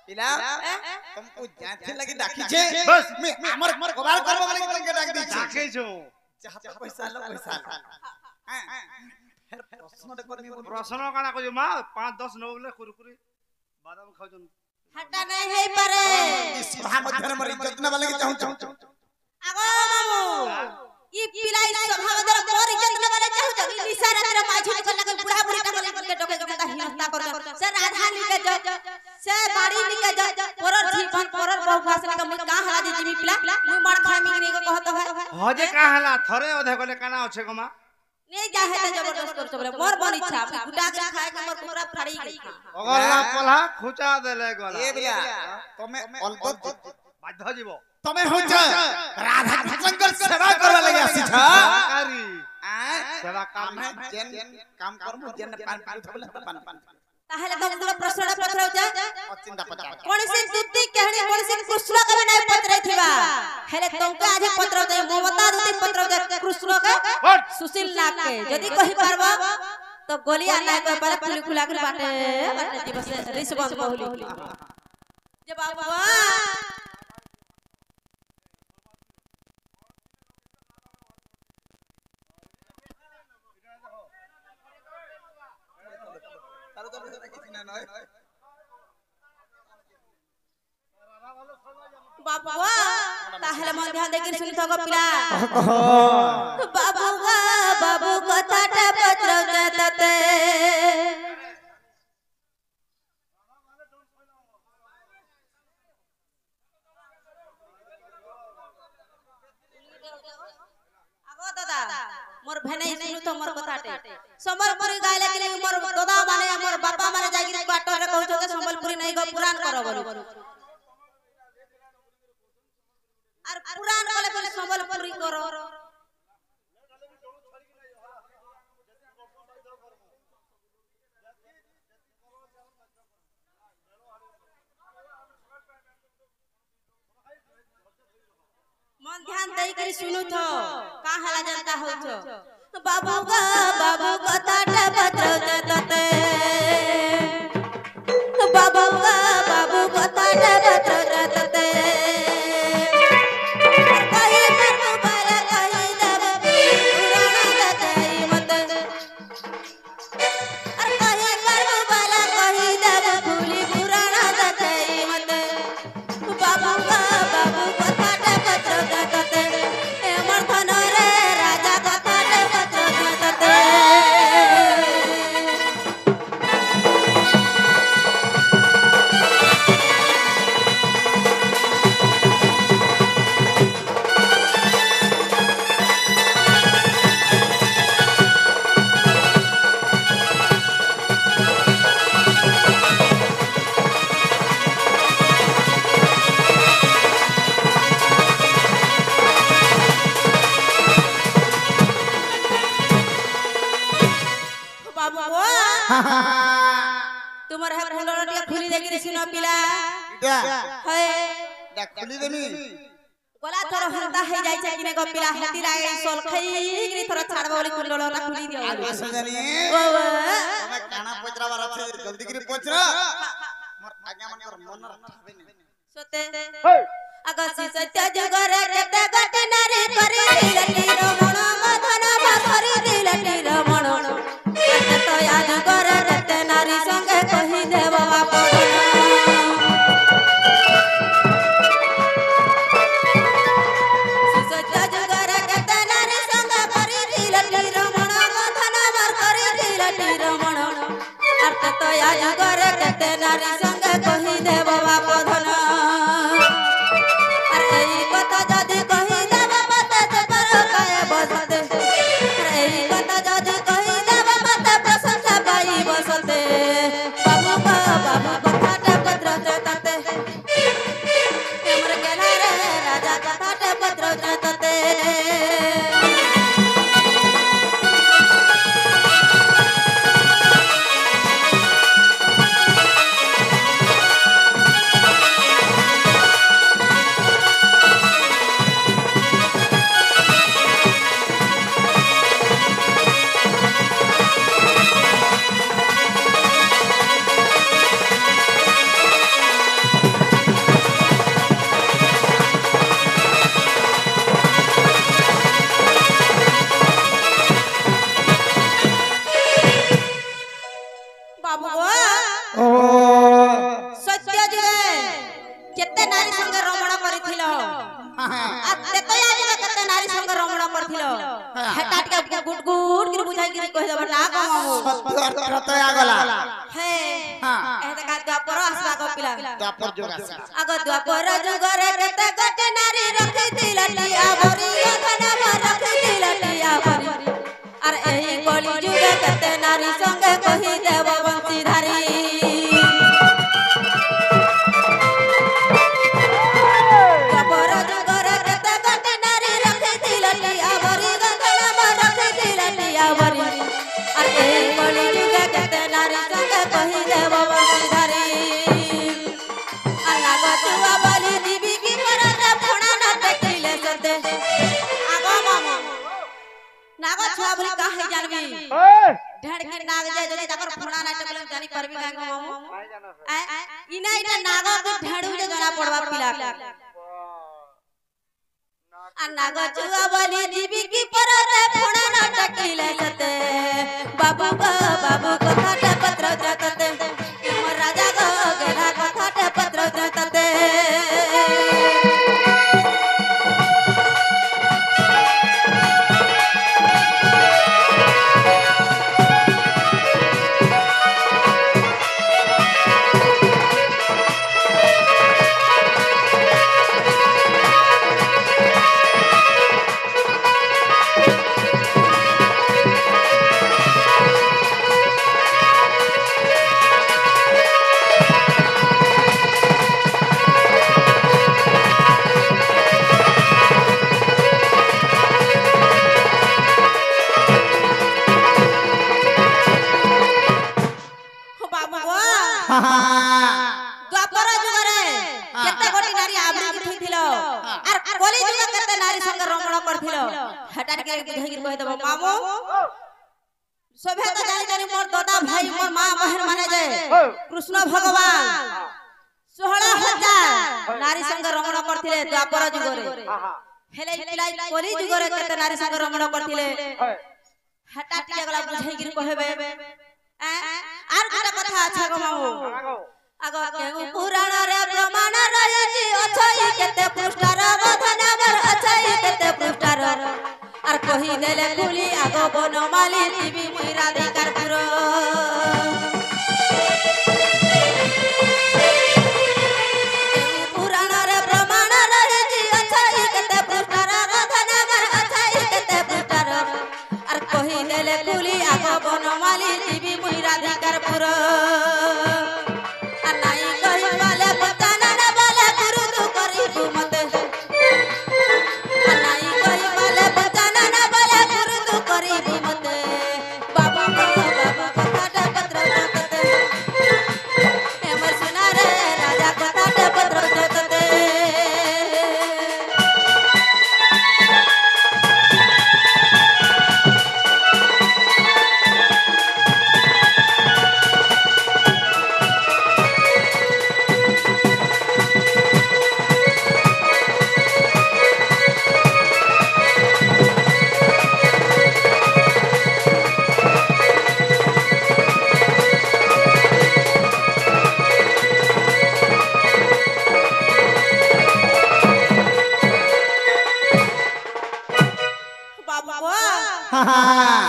पिला तुमको जाथे लगी डाकी छे बस मैं हमर कबार करबो वाली तुमके डाक दी छे डाके जो चाहत पैसा लो पैसा हां फिर प्रश्न काना को मां 5 10 9 ले कुरकुरी बादाम खाओ जन हटा नहीं है पारे इस सभा मध्य में इज्जत न वाले के चाहू आगो मामू ई पिलाई सभा मध्य मोर इज्जत न वाले चाहू निशा रात माझी को लगे बुढ़ा बुढ़ी का के डोके का हिनस्ता कर से राधा लिके जा से बाड़ी लिके जा परर जीवन परर बहु भाषण का मुई का हला दीदी पिला मुई मार खामी नहीं को कहत है हो जे का हला थरे ओधे कोले काना होछे गमा नहीं जा है जबरदस्त कर चले मोर बन इच्छा गुटा के खाए के मोर पूरा फाड़ी गई अगला पला खुचा देले गला ए बिया तमे अलबत बाध्य जीव तमे होछ राधा कृष्ण सेवा करवा लगे आसी छ कारी सेवा काम है जेन काम करमु जेन पान पान थबले पान पान ताहले तुमको प्रश्न पत्र जा चिंता पचा कोन से दुती कहनी कोन से कृष्ण के नहीं पत्र थिबा हेले तुमको आज पत्र दे ममता दुती पत्र दे कृष्ण के सुशील नाग के यदि कहि परबो तो गोलिया ना को पर पुली खुला के बाटे दिवस रिसबंद बहुली जे बाबा बाबा ताहले मन ध्यान देके सुनि थको पिला बाबूगा बाबू कथाटा पत्र देते आगो दादा मोर भेनै सुनु तो मोर कथाटे संबलपुरी गायले कि मोर दादा माने मोर बापा माने जागिर क्वार्टर रे कहू छ संबलपुरी नहीं गो पुराण करो बोलू और पुराण वाले बोले संबलपुरी करो मन ध्यान दे के सुनु तो का हला जनता हो छो बाबूगा बाबू कथाटा पत्र देते बाबूगा बाबू कथाटा पत्र देते तुमर है फुलरटिया खुली देखि सुनो पिला है देख खुली देमी गला थोर हरदा हे जाय छै किने गो पिला हती लागे सोल खई कि थोर छाड़बो बोली कुंडलटा खुली दियो आगे सजनी ओ तमे काना पोचरा बार छै जल्दी करी पोचरा मोर आज्ञा मन कर मन रखाबे ने सोते अगसी सत्य जगरे केते गटे नारी करी दिलटी रमण मधन भरी दिलटी रमण तो याद कर रते नारी संगे कहि देव बाप सत्य जगर रते नारी संगे करि दिलटी रमण मधन करि दिलटी रमण अर्थ तो याद कर रते नारी संगे कहि देव बाप धन अरे ई कथा जदी कहि देव मते पर काय बसते अरे ई कथा जदी कहि देव मते प्रशंसा पाई हेते गुट गुट के बुझाई के कह देबा ना मामू सत्य अर्थ आ गला हे हां एते का द्वापर आसबा को पिला द्वापर जुग आसा आगो द्वापर जुग रे केते गटे नारी रखी दिलटिया भरी धनम रखी दिलटिया भरी अरे एही कली जुग केते नारी संगे कहि देव बंशीधारी द्वापर जुग रे केते गटे नारी रखी दिलटिया भरी धनम रखी दिलटिया भरी अरे एही कली जुग केते नारी संगे कहि देव बंशीधारी आगो छुआ बाली दीवी की करते फोड़ा न टेकिले सते आगो मामू नागो छुआ बोली काहे जानबी ढेड़ के नाग जे जदी तकर फोड़ा न टेकले जानी परबी गांगो मामू इना इना नागो के ढेड़ू जे जना पड़वा पिला आ नागो छुआ बाली दीवी की करते फोड़ा न टेकिले सते बाबू कथा ते पत्र जतते मोर राजा गो गेला कथा ते पत्र जतते द्वापर जुग रे केते गोटी नारी आबरी की थइथिलो आर कली जुग केते नारी संग रमण करथिलो हटार के धइर कहि देबो मामू सभे त जानि जानि मोर दादा भाई मोर मां बहन माने जे कृष्ण भगवान 16000 नारी संग रमण करथिले द्वापर जुग रे हेले पिलाई कली जुग रे केते नारी संग रमण करथिले हटार के गला बुझाई गिर कहबे आर गोटा कथा अच्छा गो मामू आगो केहू पुराण रे प्रमाण रहछि अछई केते पृष्ठार बधनावर अछई केते पृष्ठार आर कहि देले खुली आगो बनमाली जीवी मुई राधिकार पुर पुराण रे प्रमाण रहछि अछई केते पृष्ठार बधनावर अछई केते पृष्ठार आर कहि देले खुली आगो बनमाली जीवी मुई राधिकार पुर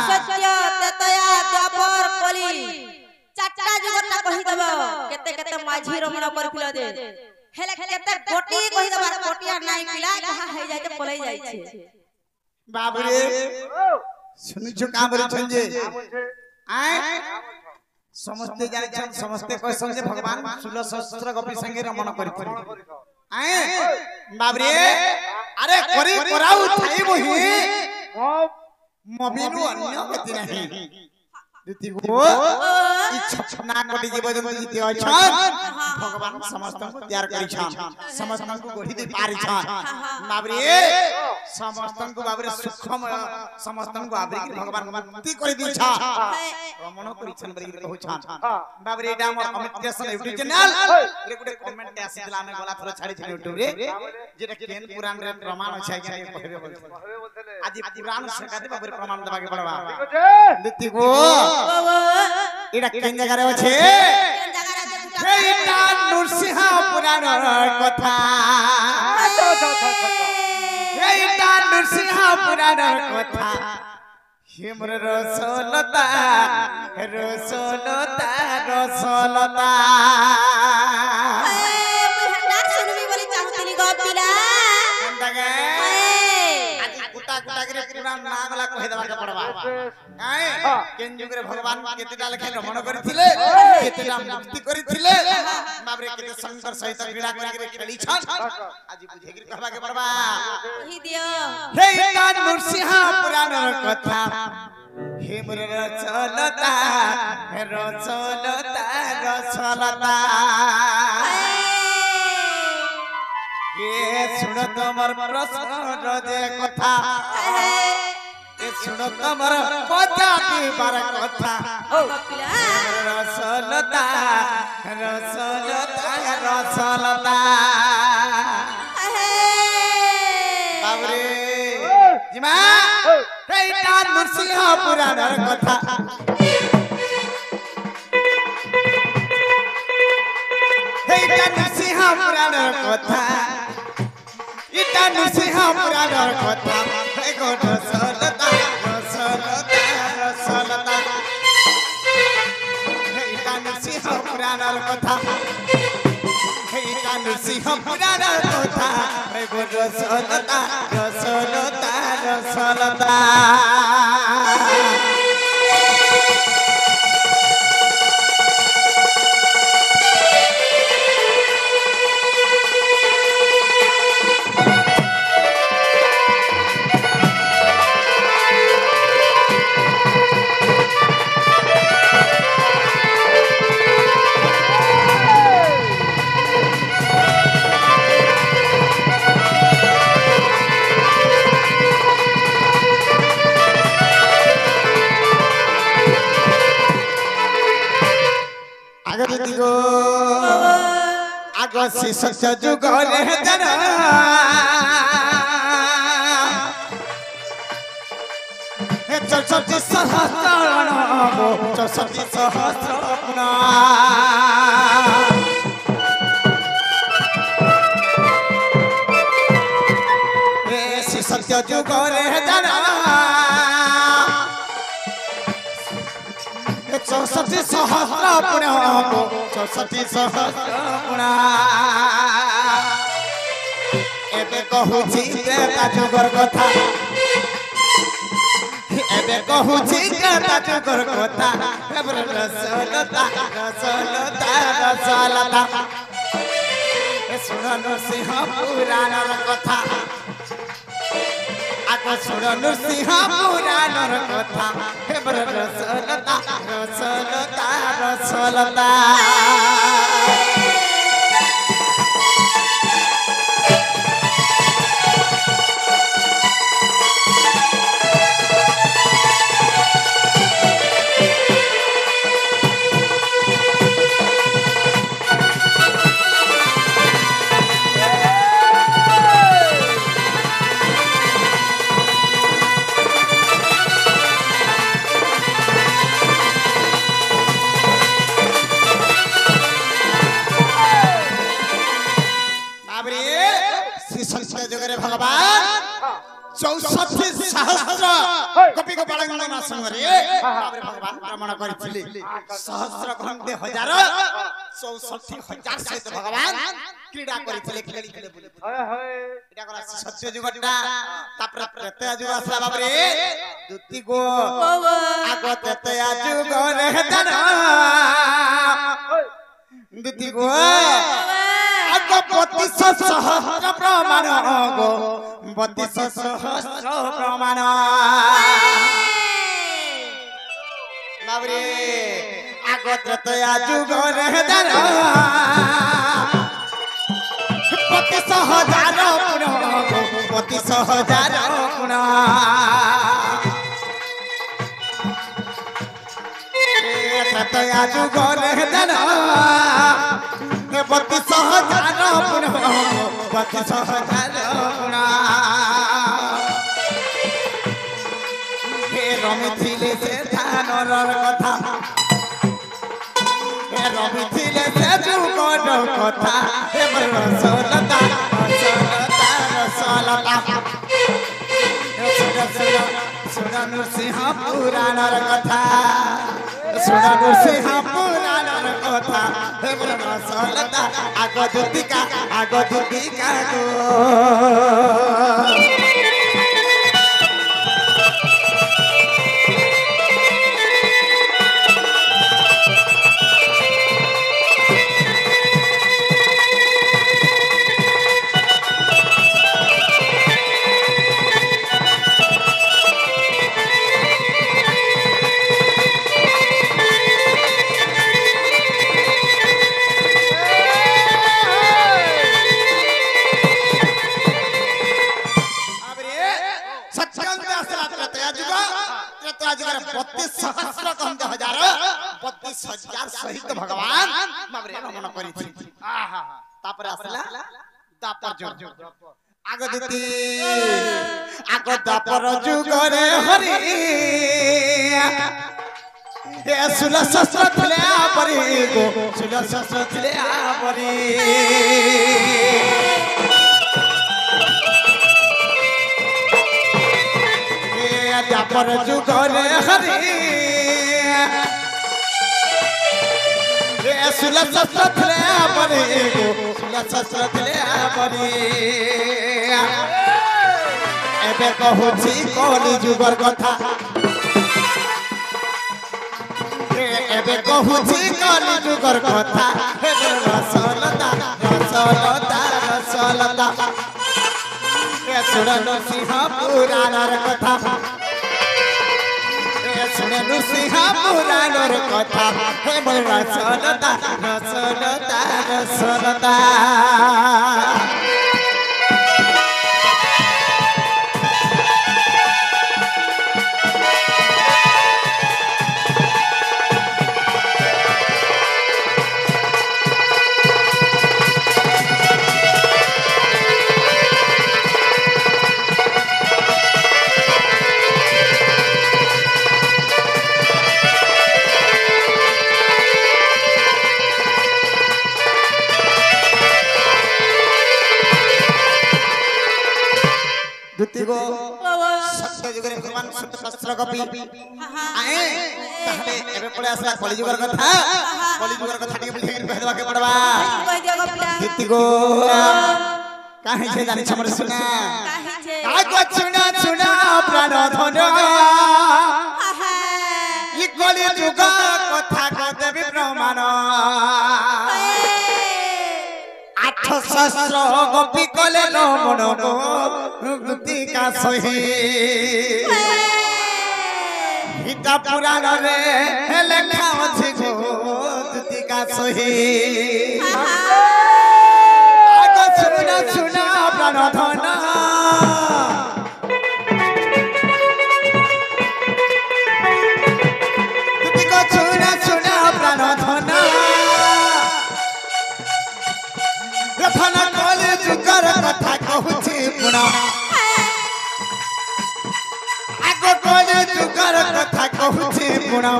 सत्य ततया द्वापर कली चारटा जुगटा कहि देबो केते केते माझी रमण करथिलो दे हेले केते गोटी कहि देबा गोटिया नाही पिला कहा हे जाय के पलै जाय छे बाबू रे सुनि छ का बोले छन जे आय समस्ते जाने छन समस्ते कह संगे भगवान 16 सहस्त्र गोपी संगे रमण करथिलो आय बाबू रे अरे करी कराउ थाई मोहि मबिनु अन्य गति नहीं दिति गो इच्छा कोटि जीव जंतु जिते अछन भगवान समस्त को तैयार करि छन समस्त को गढी दे पारि छन बाबरे समस्त को बाबरे सुखम समस्त को बाबरे भगवान मुक्ति करि दी छ रमण करि छन बरि कहू छन बाबरे एटा हमर कमेंटेशन यूट्यूब चैनल रे गुटे कमेंट आसीला हम गला थरो छाड़ी छन यूट्यूब रे जेटा केन पुराण रे प्रमाण छै कि कहबे बोलते आज पुराण सकाते बाबरे प्रमाण देबा के पड़बा दिति गो एटा केन जगह रे छै एटा नरसिंह पुराण कथा एटा नरसिंह पुराण कथा হিমর রসলতা রসলতা রসলতা মুই হটা শুনবি বলি চাহুতিলি গো পিলা এন্দাগে আজি গুটা গুটা করে পুরা নামলা কই দেবাকে পড়বা আই কেন যুগরে ভগবান কেতেটা লেখা রমণ করিଥିଲେ কেতেটা মুক্তি করিଥିଲେ বাবরে কেতে শঙ্কর সহিত ক্রীড়া করি খেলিছন আজি বুঝে কি কহবাকে পড়বা কহি দিও হে কান নরসিংহ পুরাণর কথা হে মোর রসলতা রসলতা রসলতা কে শুনো তোমার প্রশ্ন যে কথা কে শুনো তোমার কথা দিবার কথা রসলতা রসলতা রসলতা বাবরে জিমা এইটা নরসিংহ পুরাণের কথা এইটা নরসিংহ পুরাণের কথা এটা নরসিংহ পুরাণের কথা এগো রসলতা রসলতা রসলতা এইটা নরসিংহ পুরাণের কথা এইটা নরসিংহ পুরাণের কথা এগো রসলতা রসলতা রসলতা আগসি সত্য যুগরে জন হে চৌষট্টি সহস্র চৌষট্টি সহস্র হে সত্য যুগরে জন চৌষট্টি সহস্র পুণ্য চৌষট্টি সহস্র পুণ্য এবে কহুছি ত্রেতা যুগর কথা এবে কহুছি ত্রেতা যুগর কথা রসলতা রসলতা রসলতা শুণ নরসিংহ পুরাণর কথা আগে শুণ নরসিংহ পুরাণর কথা হেবর রসলতা রসলতা রসলতা भगवान 64 सहस्र कपि को बालगणना संगरे बाबरे भगवान प्रमाण करिथिले सहस्र घंटे हजार 64,000 सहित भगवान क्रीडा करिथिले खेलिथिले बोली एटा करा सत्य जुगटा तापर त्रेता जुग असला बाबरे दुति गो आगो त्रेता जुग रे जन दुति गो आगो 32 सहस्र प्रमाण गो 32 सहस्र प्रमाण बाबरे आगो त्रेता जुग रे जन 32,000 गुण 32,000 गुण त्रेता जुग रे जन 32,000 गुण 32,000 गुण हे रमिथिले से ध्यानर कथा हे रमिथिले से जुगर कथा हे रसलता रसलता रसलता सुन नृसिंह पुराणर कथा सुन नृसिंह पुराणर कथा हे रसलता आग दुतिका गो सहित भगवान रमण आग दापर जुगरे हरि सुल शस्त्र थिले परी गो सुल शस्त्र थिले परी दापर जुगरे हरि सुल शस्त्र थिले परी गो सुल शस्त्र थिले परी एबे कहूची कली जुगर कथा एबे कहूची कली जुगर कथा रसलता रसलता रसलता सुन नृसिंह पुराणर कथा सुन नृसिंह पुराणर कथा हे रसलता रसलता रसलता सत्य जुगरे भगवान शस्त्र कपि आए ताहले एबे पळे आसला कली जुगर कथा टिके बुझे कह देबा के पड़बा कह दियो गपिला दितिगो काहे छे जानि छमर सुना काहे छे कागो चुना चुना प्राण धन ई कली जुग कथा कदेबी प्रमाण सहस्र गोपी कले नो मनो गुति का सही हिता पुराण रे लेखा अछि गो गुति का सही आगो सुना सुना प्राण धन गुति को सुना सुना प्राण धन रथन कले जुगर कथा कहूची पुना आगो कले जुगर कथा कहूची पुना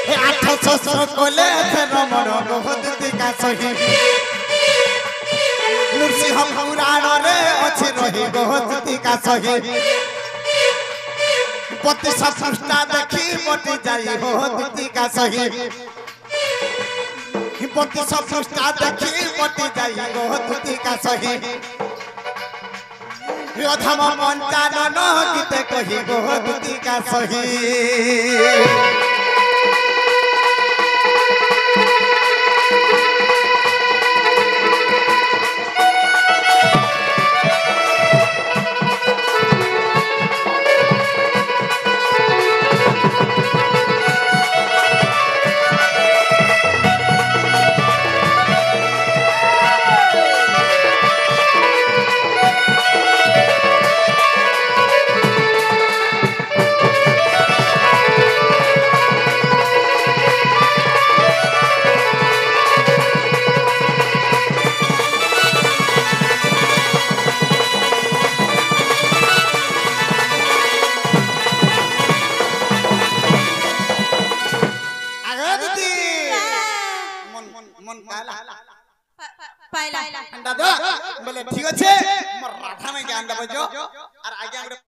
हे 800 कले रमण गोहदति का सही नृसिंह पुराण रे अछि रही गोहदति का सही पति सपृष्टा देखी पति जाई गोहदति का सही पति सपृष्टा देखी पति जाई गोहदति का सही अधम पंचानन गीते कही गोहदति का सही दादा बोले ठीक अच्छे राधा में ज्ञान दबो जो और आगे